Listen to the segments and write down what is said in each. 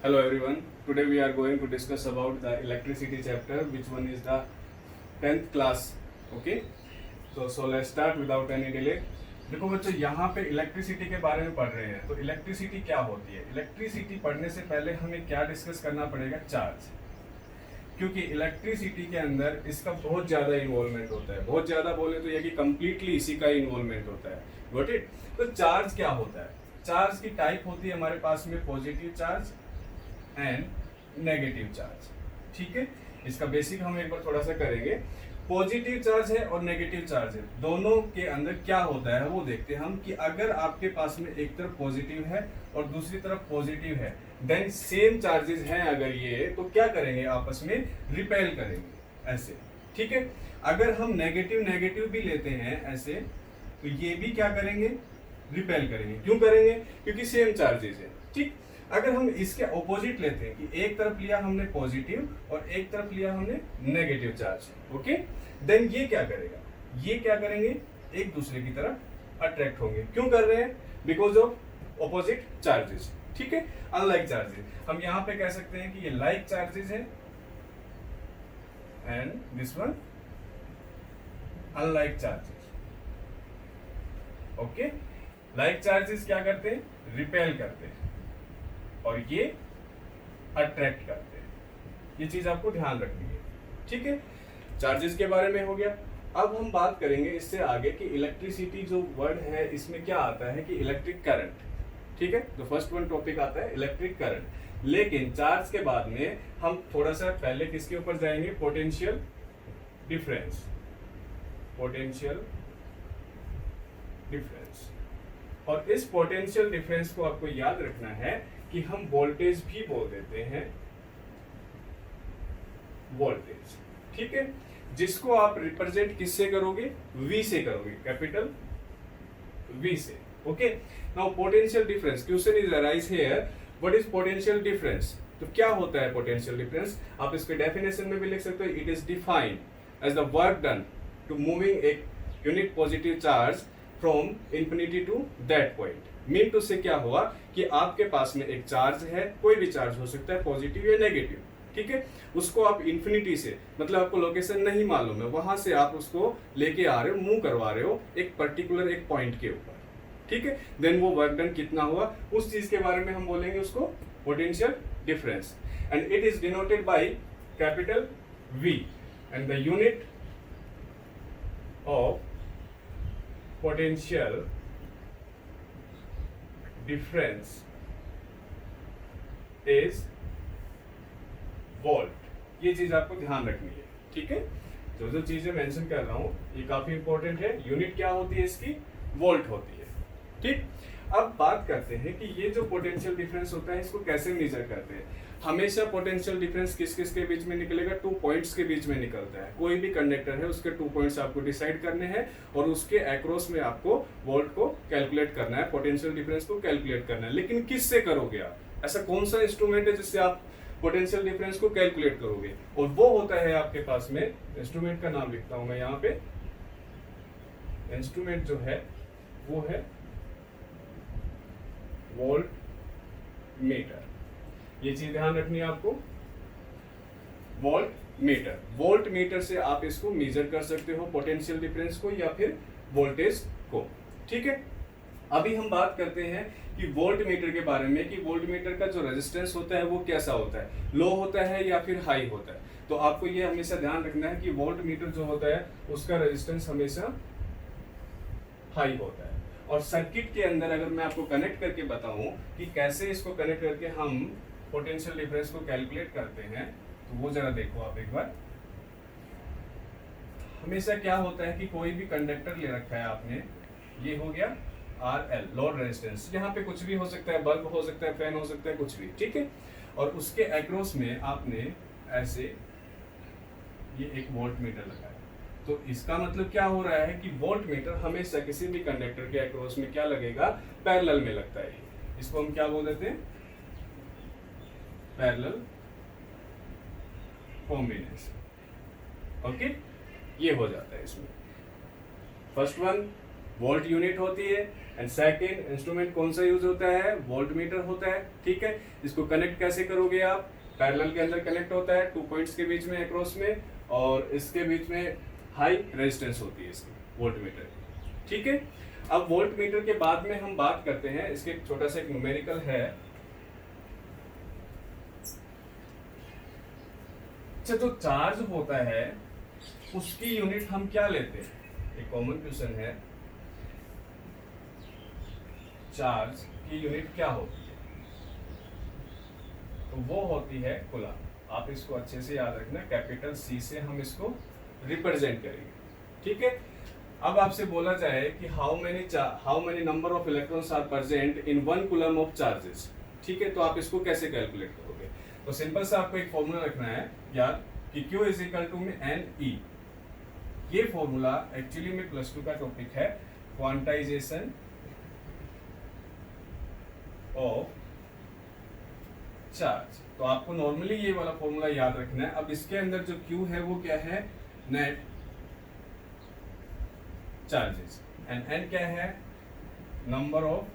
Hello everyone. Today we are going to discuss about the electricity chapter, which one is the 10th class. Okay. So let's start without any delay. देखो बच्चों, यहाँ पे electricity के बारे में पढ़ रहे हैं. तो इलेक्ट्रिसिटी क्या होती है? इलेक्ट्रिसिटी पढ़ने से पहले हमें क्या डिस्कस करना पड़ेगा? चार्ज. क्योंकि इलेक्ट्रिसिटी के अंदर इसका बहुत ज़्यादा इन्वॉल्वमेंट होता है. बहुत ज़्यादा बोले तो यह कि कंप्लीटली इसी का इन्वॉल्वमेंट होता है. Got it? तो चार्ज क्या होता है? चार्ज की टाइप होती है हमारे पास में positive charge and negative charge. ठीक है, इसका बेसिक हम एक बार थोड़ा सा करेंगे. पॉजिटिव चार्ज है और नेगेटिव चार्ज है, दोनों के अंदर क्या होता है वो देखते हैं हम. कि अगर आपके पास में एक तरफ पॉजिटिव है और दूसरी तरफ पॉजिटिव है, देन सेम चार्जेस हैं अगर ये, तो क्या करेंगे? आपस में रिपेल करेंगे ऐसे. ठीक है, अगर हम नेगेटिव नेगेटिव भी लेते हैं ऐसे, तो ये भी क्या करेंगे? रिपेल करेंगे. क्यों करेंगे? क्योंकि सेम चार्जेस है. ठीक, अगर हम इसके ऑपोजिट लेते हैं कि एक तरफ लिया हमने पॉजिटिव और एक तरफ लिया हमने नेगेटिव चार्ज, ओके, देन ये क्या करेगा? ये क्या करेंगे? एक दूसरे की तरफ अट्रैक्ट होंगे. क्यों कर रहे हैं? Because of opposite charges. ठीक है, अनलाइक चार्जेस. हम यहां पे कह सकते हैं कि ये लाइक चार्जेस है and this one unlike charges. Okay, like charges क्या करते हैं? रिपेल करते हैं और ये अट्रैक्ट करते हैं. ये चीज आपको ध्यान रखनी है. ठीक है, चार्जेस के बारे में हो गया. अब हम बात करेंगे इससे आगे कि इलेक्ट्रिसिटी जो वर्ड है इसमें क्या आता है कि इलेक्ट्रिक करंट. ठीक है, तो फर्स्ट वन टॉपिक आता है इलेक्ट्रिक करंट. लेकिन चार्ज के बाद में हम थोड़ा सा पहले किसके ऊपर जाएंगे? Potential difference. Potential difference. और इस पोटेंशियल डिफरेंस को आपको याद रखना है कि हम वोल्टेज भी बोल देते हैं. वोल्टेज. ठीक है, जिसको आप रिप्रेजेंट किससे करोगे? V से करोगे, कैपिटल V से. Okay, now potential difference. Question is arise here, what is potential difference? तो क्या होता है पोटेंशियल डिफरेंस? आप इसके डेफिनेशन में भी लिख सकते हो. It is defined as the work done to moving a unit positive charge from infinity to that point. Mean to say क्या हुआ कि आपके पास में एक चार्ज है, कोई भी चार्ज हो सकता है, पॉजिटिव या नेगेटिव. ठीक है, उसको आप इंफिनिटी से, मतलब आपको लोकेशन नहीं मालूम है, वहां से आप उसको लेके आ रहे हो, मूव करवा रहे हो एक पर्टिकुलर एक पॉइंट के ऊपर. ठीक है, देन वो वर्क डन कितना हुआ उस चीज के बारे में हम बोलेंगे उसको potential difference. And it is denoted by capital V and the unit of potential difference is volt. ये चीज आपको ध्यान रखनी है. ठीक है, जो चीजें मेंशन कर रहा हूं ये काफी इंपॉर्टेंट है. यूनिट क्या होती है इसकी? वोल्ट होती है. ठीक, अब बात करते हैं कि ये जो पोटेंशियल डिफरेंस होता है इसको कैसे मेजर करते हैं. हमेशा पोटेंशियल डिफरेंस किस किस के बीच में निकलेगा? 2 पॉइंट्स के बीच में निकलता है. कोई भी कंडक्टर है उसके 2 पॉइंट्स आपको डिसाइड करने हैं और उसके अक्रॉस में आपको वोल्ट को कैलकुलेट करना है, पोटेंशियल डिफरेंस को कैलकुलेट करना है. लेकिन किससे करोगे आप? ऐसा कौन सा इंस्ट्रूमेंट है जिससे आप पोटेंशियल डिफरेंस को कैलकुलेट करोगे? और वो होता है आपके पास में, इंस्ट्रूमेंट का नाम लिखता हूं मैं यहाँ पे. इंस्ट्रूमेंट जो है वो है वोल्ट मीटर. ये चीज ध्यान रखनी है आपको. Volt meter. वोल्ट मीटर से आप इसको मेजर कर सकते हो, पोटेंशियल डिफरेंस को या फिर वोल्टेज को. ठीक है, अभी हम बात करते हैं कि वोल्ट मीटर के बारे में, कि वोल्ट मीटर का जो रेजिस्टेंस होता है वो कैसा होता है, लो होता है या फिर हाई होता है. तो आपको ये हमेशा ध्यान रखना है कि वोल्ट मीटर जो होता है उसका रेजिस्टेंस हमेशा हाई होता है. और सर्किट के अंदर अगर मैं आपको कनेक्ट करके बताऊं कि कैसे इसको कनेक्ट करके हम पोटेंशियल डिफरेंस को कैलकुलेट करते हैं, तो वो जरा देखो आप एक बार. हमेशा क्या होता है कि कोई भी कंडक्टर ले रखा है आपने, ये हो गया RL, लोड रेजिस्टेंस. यहाँ पे कुछ भी हो सकता है, बल्ब हो सकता है, फैन हो सकता है, कुछ भी. ठीक है, और उसके अक्रॉस में आपने ऐसे ये एक वोल्ट मीटर लगाया. तो इसका मतलब क्या हो रहा है कि वोल्ट मीटर हमेशा किसी भी कंडक्टर के अक्रॉस में क्या लगेगा? पैरेलल में लगता है. इसको हम क्या बोल देते हैं? Parallel combination. ओके, ये हो जाता है इसमें. फर्स्ट वन वोल्ट यूनिट होती है। एंड सेकेंड इंस्ट्रूमेंट कौन सा यूज होता है, वोल्ट मीटर होता है। ठीक है, इसको कनेक्ट कैसे करोगे आप, पैरेलल के अंदर कनेक्ट होता है 2 पॉइंट्स के बीच में अक्रॉस में, और इसके बीच में हाई रेजिस्टेंस होती है इसकी वोल्ट मीटर की। ठीक है, अब वोल्ट मीटर के बाद में हम बात करते हैं, इसके छोटा सा एक न्यूमेरिकल है। अच्छा, जो चार्ज होता है उसकी यूनिट हम क्या लेते हैं, एक कॉमन क्वेश्चन है, चार्ज की यूनिट क्या होती है, तो वो होती है कूलम। आप इसको अच्छे से याद रखना, कैपिटल सी से हम इसको रिप्रेजेंट करेंगे। ठीक है, अब आपसे बोला जाए कि how many number of electrons are present in 1 coulomb of charges. ठीक है, तो आप इसको कैसे कैलकुलेट करोगे, तो सिंपल सा आपको एक फॉर्मूला रखना है यार कि Q इज इक्वल टू में NE। ये फॉर्मूला एक्चुअली में +2 का टॉपिक है, क्वांटाइजेशन ऑफ चार्ज। तो आपको नॉर्मली ये वाला फॉर्मूला याद रखना है। अब इसके अंदर जो Q है वो क्या है, नेट चार्जेस, एंड N क्या है, नंबर ऑफ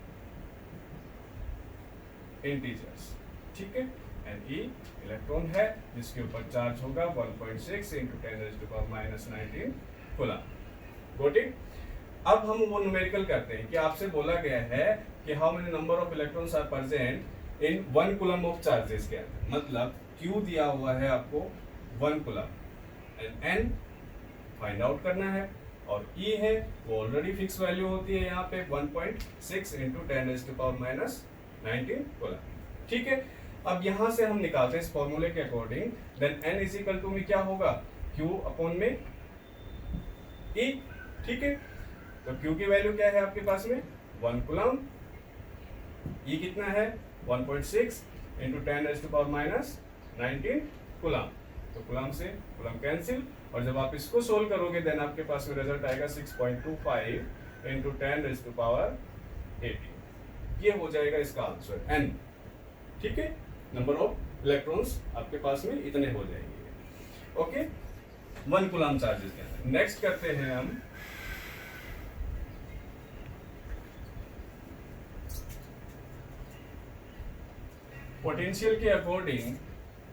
इंटीजर्स। ठीक है, एंड E इलेक्ट्रॉन है जिसके ऊपर चार्ज होगा 1.6 इंटू 10⁻⁻19 कूलम। Got it. अब हम वो न्यूमेरिकल करते हैं कि आपसे बोला गया है कि how many number of electrons are present in 1 coulomb of charges के अंदर, मतलब Q दिया हुआ है आपको 1 coulomb, and N find out करना है, और E है वो ऑलरेडी फिक्स वैल्यू होती है यहाँ पे 1.6 इंटू 10⁻⁻19 कूलम। ठीक है, अब यहां से हम निकालते हैं इस फॉर्मूले के according, then N is equal to में क्या होगा, Q अपॉन में E। ठीक है, तो Q की वैल्यू क्या है आपके पास में 1 कूलम, E कितना है 1.6 इंटू 10⁻⁻19 कूलम, तो कूलम से कूलम कैंसिल, और जब आप इसको सोल्व करोगे देन आपके पास में रिजल्ट आएगा 6.25 इंटू 10⁻18। ये हो जाएगा इसका आंसर N। ठीक है, नंबर ऑफ इलेक्ट्रॉन्स आपके पास में इतने हो जाएंगे। ओके, 1 कूलम चार्जेस के अंदर। नेक्स्ट करते हैं हम पोटेंशियल के अकॉर्डिंग।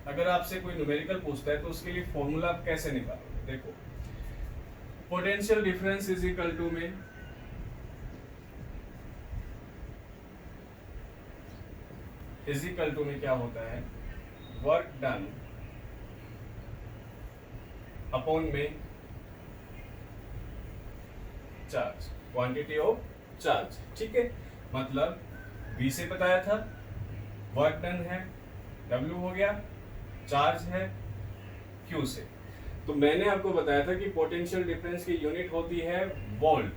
अगर आपसे कोई न्यूमेरिकल पूछता है तो उसके लिए फॉर्मूला आप कैसे निकालोगे, देखो potential difference is equal to में इक्वल टू में क्या होता है, वर्क डन अपॉन में चार्ज, क्वांटिटी ऑफ चार्ज। ठीक है, मतलब V से बताया था, वर्क डन है W हो गया, चार्ज है Q से। तो मैंने आपको बताया था कि पोटेंशियल डिफरेंस की यूनिट होती है वोल्ट,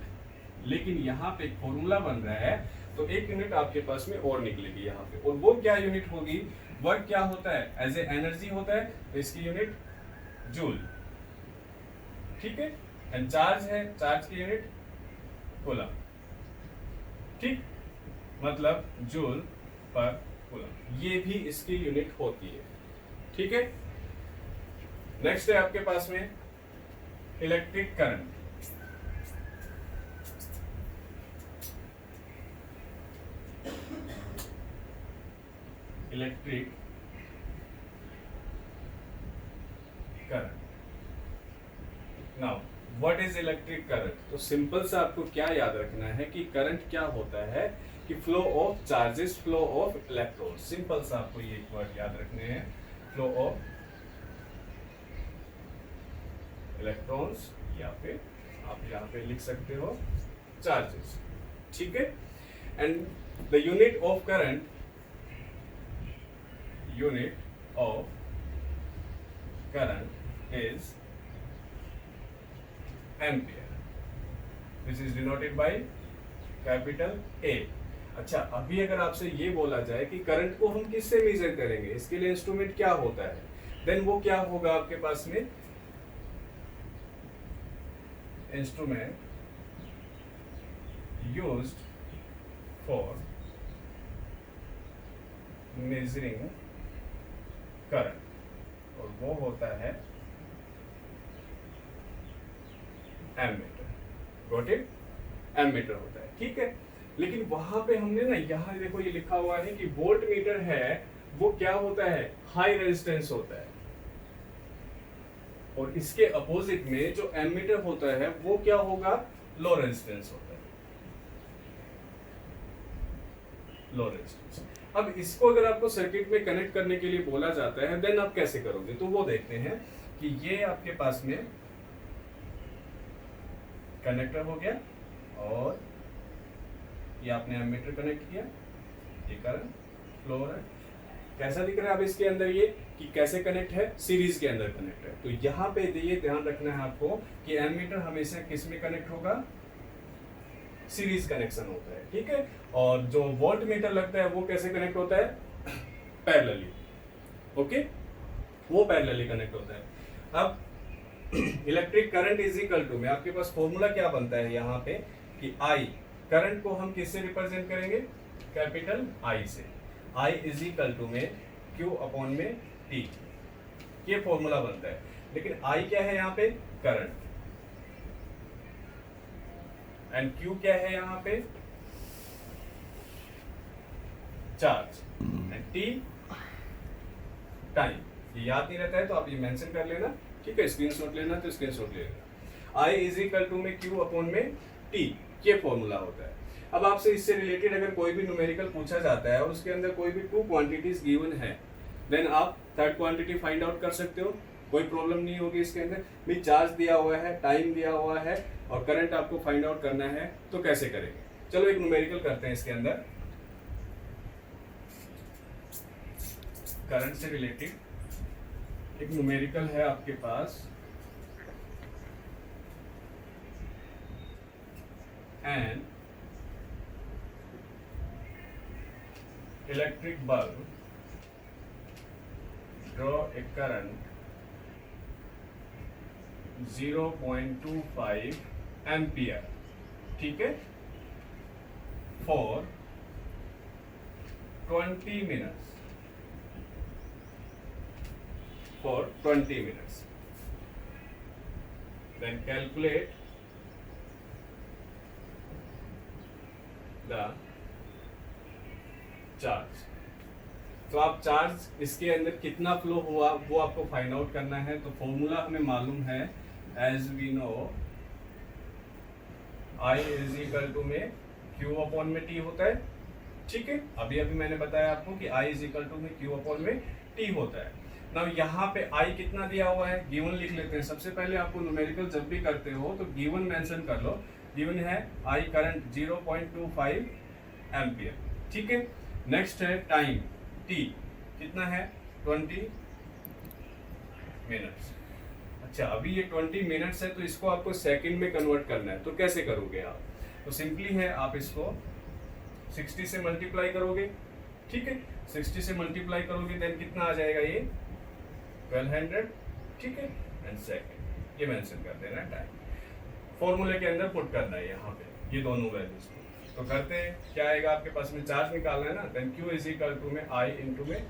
लेकिन यहाँ पे एक फॉर्मूला बन रहा है तो एक यूनिट आपके पास में और निकलेगी यहाँ पे, और वो क्या यूनिट होगी, वर्क क्या होता है, एज ए एनर्जी होता है, तो इसकी यूनिट जूल। ठीक है, एंड चार्ज है, चार्ज की यूनिट कूलम। ठीक, मतलब जूल पर कूलम, ये भी इसकी यूनिट होती है। ठीक है, नेक्स्ट है आपके पास में electric current. Electric current. Now what is electric current, तो सिंपल सा आपको क्या याद रखना है कि करंट क्या होता है, कि flow of charges, flow of electron. Simple सा आपको ये एक वर्ड याद रखने हैं, फ्लो ऑफ इलेक्ट्रॉन्स, या फिर आप यहाँ पे लिख सकते हो चार्जेस। ठीक है, and the unit of current, unit of current is ampere, this is denoted by capital A। अच्छा, अभी अगर आपसे ये बोला जाए कि करंट को हम किससे मेजर करेंगे, इसके लिए इंस्ट्रूमेंट क्या होता है, देन वो क्या होगा आपके पास में, instrument used for measuring current, और वो होता है एमीटर। गॉट इट, एमीटर होता है, ठीक है। लेकिन वहां पे हमने ना, यहाँ देखो ये लिखा हुआ है कि वोल्ट मीटर है वो क्या होता है, हाई रेजिस्टेंस होता है, और इसके अपोजिट में जो एमीटर होता है वो क्या होगा, लो रेजिस्टेंस होता है, लो रेजिस्टेंस। अब इसको अगर आपको सर्किट में कनेक्ट करने के लिए बोला जाता है देन आप कैसे करोगे, तो वो देखते हैं कि ये आपके पास में कनेक्टर हो गया और ये आपने एमीटर कनेक्ट किया, ये करंट फ्लो हो रहा है। कैसा दिख रहा है अब इसके अंदर ये कि कैसे कनेक्ट है, सीरीज के अंदर कनेक्ट है। तो यहाँ पे ये ध्यान रखना है आपको कि एमीटर हमेशा किस में कनेक्ट होगा, सीरीज कनेक्शन होता है, ठीक है। और जो वोल्ट मीटर लगता है वो कैसे कनेक्ट होता है, पैरेलली, ओके, वो पैरेलली कनेक्ट होता है। अब electric current is equal to में आपके पास फॉर्मूला क्या बनता है यहाँ पे कि आई, करंट को हम किससे रिप्रेजेंट करेंगे, कैपिटल आई से, आई इज इक्वल टू में क्यू अपॉन में टी, ये फॉर्मूला बनता है। लेकिन आई क्या है यहाँ पे, करंट, एंड क्यू क्या है यहाँ पे, चार्ज, एंड टी टाइम। ये याद नहीं रहता है तो आप ये मेंशन कर लेना, ठीक है, स्क्रीनशॉट लेना तो स्क्रीनशॉट ले लेना। आई इज इक्वल टू में क्यू अपॉन में टी, ये फॉर्मूला होता है। अब आपसे इससे रिलेटेड अगर कोई भी न्यूमेरिकल पूछा जाता है और उसके अंदर कोई भी टू क्वांटिटीज गिवन है देन आप थर्ड क्वांटिटी फाइंड आउट कर सकते हो, कोई प्रॉब्लम नहीं होगी इसके अंदर भी। चार्ज दिया हुआ है, टाइम दिया हुआ है और करंट आपको फाइंड आउट करना है, तो कैसे करेंगे, चलो एक न्यूमेरिकल करते हैं इसके अंदर। करंट से रिलेटेड एक न्यूमेरिकल है आपके पास, and electric bulb draw a current 0.25 ampere, ठीक है, for 20 minutes, for 20 minutes, then calculate the charge. तो आप चार्ज इसके अंदर कितना फ्लो हुआ वो आपको फाइंड आउट करना है। तो फॉर्मूला हमें मालूम है, as we know I is equal to में क्यू अपॉन में टी होता है, ठीक है। अभी अभी मैंने बताया आपको कि आई इज इक्वल टू में क्यू अपॉन में टी होता है। नाउ यहाँ पे आई कितना दिया हुआ है, गिवन लिख लेते हैं। सबसे पहले आपको न्यूमेरिकल जब भी करते हो तो गिवन मेंशन कर लो। गिवन है आई करंट 0.25 एम्पियर, ठीक है। नेक्स्ट है टाइम टी, कितना है 20 मिनट्स। अच्छा, अभी ये 20 मिनट्स है तो इसको आपको सेकंड में कन्वर्ट करना है। तो कैसे करोगे आप, तो सिंपली है आप इसको 60 से मल्टीप्लाई करोगे, ठीक है। 60 से मल्टीप्लाई करोगे देन कितना आ जाएगा, ये 1200, ठीक है, एंड सेकंड ये मेंशन कर देना टाइम। फॉर्मूले के अंदर पुट करना है यहाँ पे ये दोनों वैल्यूज को। तो करते हैं, क्या आएगा आपके पास में, चार्ज निकालना है ना, then Q is equal to में I इंटू में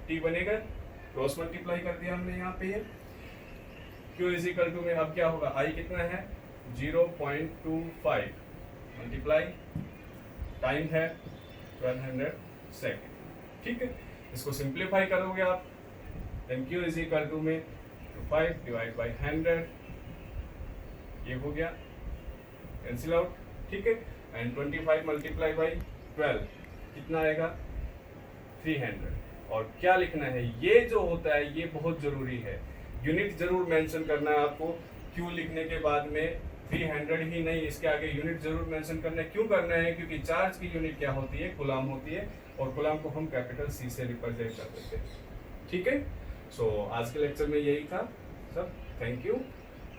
T बनेगा। क्रॉस मल्टीप्लाई कर दिया हमने यहाँ पे, ये Q इज इक्वल टू में अब क्या होगा, I कितना है 0.25 मल्टीप्लाई टाइम है 1200 सेकेंड, ठीक है। इसको सिंप्लीफाई करोगे आप, then Q is equal to में 5 डिवाइड बाई 100, ये हो गया कैंसिल आउट, ठीक है। एंड 25 मल्टीप्लाई बाई 12 कितना आएगा 300। और क्या लिखना है, ये जो होता है ये बहुत जरूरी है, यूनिट जरूर मेंशन करना है आपको। क्यू लिखने के बाद में 300 ही नहीं, इसके आगे यूनिट जरूर मेंशन करना है। क्यों करना है, क्योंकि चार्ज की यूनिट क्या होती है, कूलाम होती है, और कूलाम को हम कैपिटल C से रिप्रेजेंट कर देते हैं, ठीक है। सो आज के लेक्चर में यही था सब, थैंक यू।